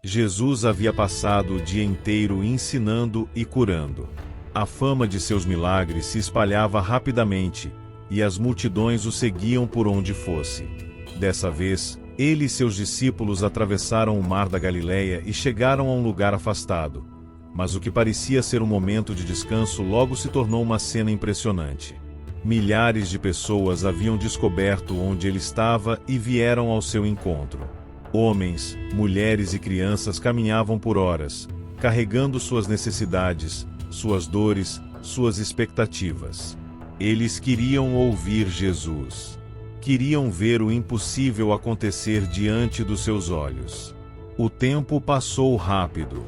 Jesus havia passado o dia inteiro ensinando e curando. A fama de seus milagres se espalhava rapidamente, e as multidões o seguiam por onde fosse. Dessa vez, ele e seus discípulos atravessaram o mar da Galileia e chegaram a um lugar afastado. Mas o que parecia ser um momento de descanso logo se tornou uma cena impressionante. Milhares de pessoas haviam descoberto onde ele estava e vieram ao seu encontro. Homens, mulheres e crianças caminhavam por horas, carregando suas necessidades, suas dores, suas expectativas. Eles queriam ouvir Jesus. Queriam ver o impossível acontecer diante dos seus olhos. O tempo passou rápido.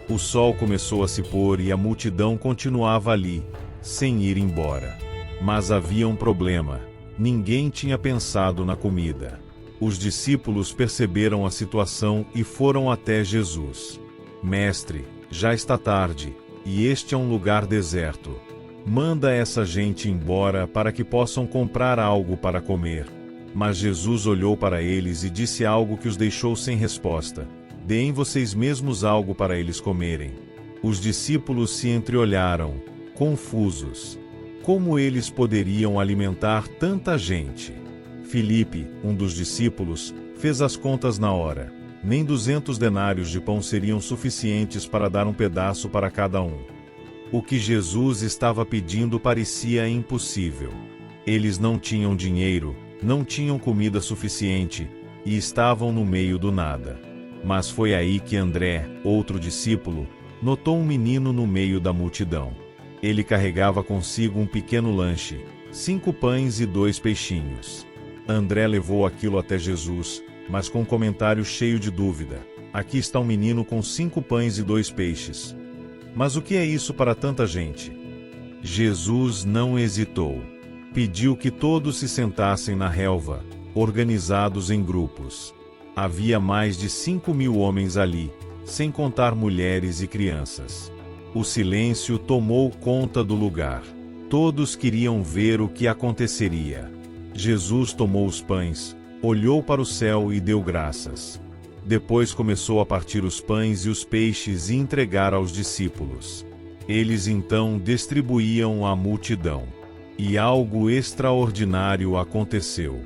O sol começou a se pôr e a multidão continuava ali, sem ir embora. Mas havia um problema: ninguém tinha pensado na comida. Os discípulos perceberam a situação e foram até Jesus. Mestre, já está tarde, e este é um lugar deserto. Manda essa gente embora para que possam comprar algo para comer. Mas Jesus olhou para eles e disse algo que os deixou sem resposta: deem vocês mesmos algo para eles comerem. Os discípulos se entreolharam, confusos. Como eles poderiam alimentar tanta gente? Filipe, um dos discípulos, fez as contas na hora. Nem 200 denários de pão seriam suficientes para dar um pedaço para cada um. O que Jesus estava pedindo parecia impossível. Eles não tinham dinheiro, não tinham comida suficiente, e estavam no meio do nada. Mas foi aí que André, outro discípulo, notou um menino no meio da multidão. Ele carregava consigo um pequeno lanche, 5 pães e 2 peixinhos. André levou aquilo até Jesus, mas com um comentário cheio de dúvida: aqui está um menino com 5 pães e 2 peixes. Mas o que é isso para tanta gente? Jesus não hesitou. Pediu que todos se sentassem na relva, organizados em grupos. Havia mais de 5.000 homens ali, sem contar mulheres e crianças. O silêncio tomou conta do lugar. Todos queriam ver o que aconteceria. Jesus tomou os pães, olhou para o céu e deu graças. Depois começou a partir os pães e os peixes e entregar aos discípulos. Eles então distribuíam à multidão. E algo extraordinário aconteceu.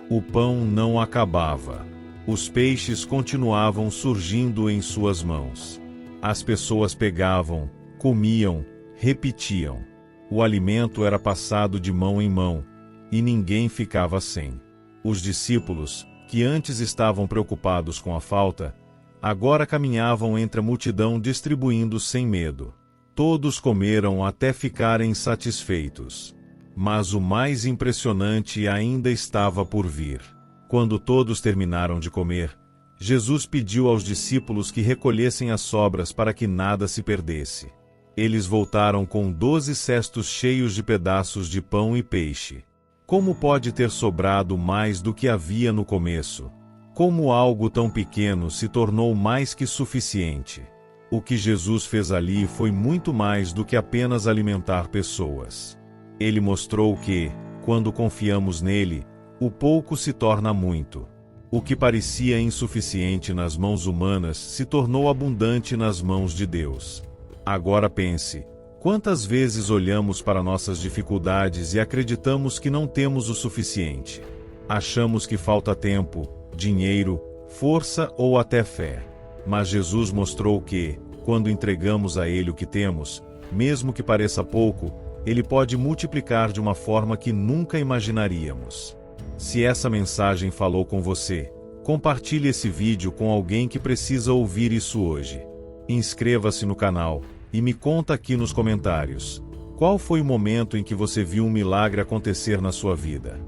O pão não acabava. Os peixes continuavam surgindo em suas mãos. As pessoas pegavam, comiam, repetiam. O alimento era passado de mão em mão, e ninguém ficava sem. Os discípulos, que antes estavam preocupados com a falta, agora caminhavam entre a multidão distribuindo sem medo. Todos comeram até ficarem satisfeitos. Mas o mais impressionante ainda estava por vir. Quando todos terminaram de comer, Jesus pediu aos discípulos que recolhessem as sobras para que nada se perdesse. Eles voltaram com 12 cestos cheios de pedaços de pão e peixe. Como pode ter sobrado mais do que havia no começo? Como algo tão pequeno se tornou mais que suficiente? O que Jesus fez ali foi muito mais do que apenas alimentar pessoas. Ele mostrou que, quando confiamos nele, o pouco se torna muito. O que parecia insuficiente nas mãos humanas se tornou abundante nas mãos de Deus. Agora pense: quantas vezes olhamos para nossas dificuldades e acreditamos que não temos o suficiente? Achamos que falta tempo, dinheiro, força ou até fé. Mas Jesus mostrou que, quando entregamos a Ele o que temos, mesmo que pareça pouco, Ele pode multiplicar de uma forma que nunca imaginaríamos. Se essa mensagem falou com você, compartilhe esse vídeo com alguém que precisa ouvir isso hoje. Inscreva-se no canal e me conta aqui nos comentários: qual foi o momento em que você viu um milagre acontecer na sua vida?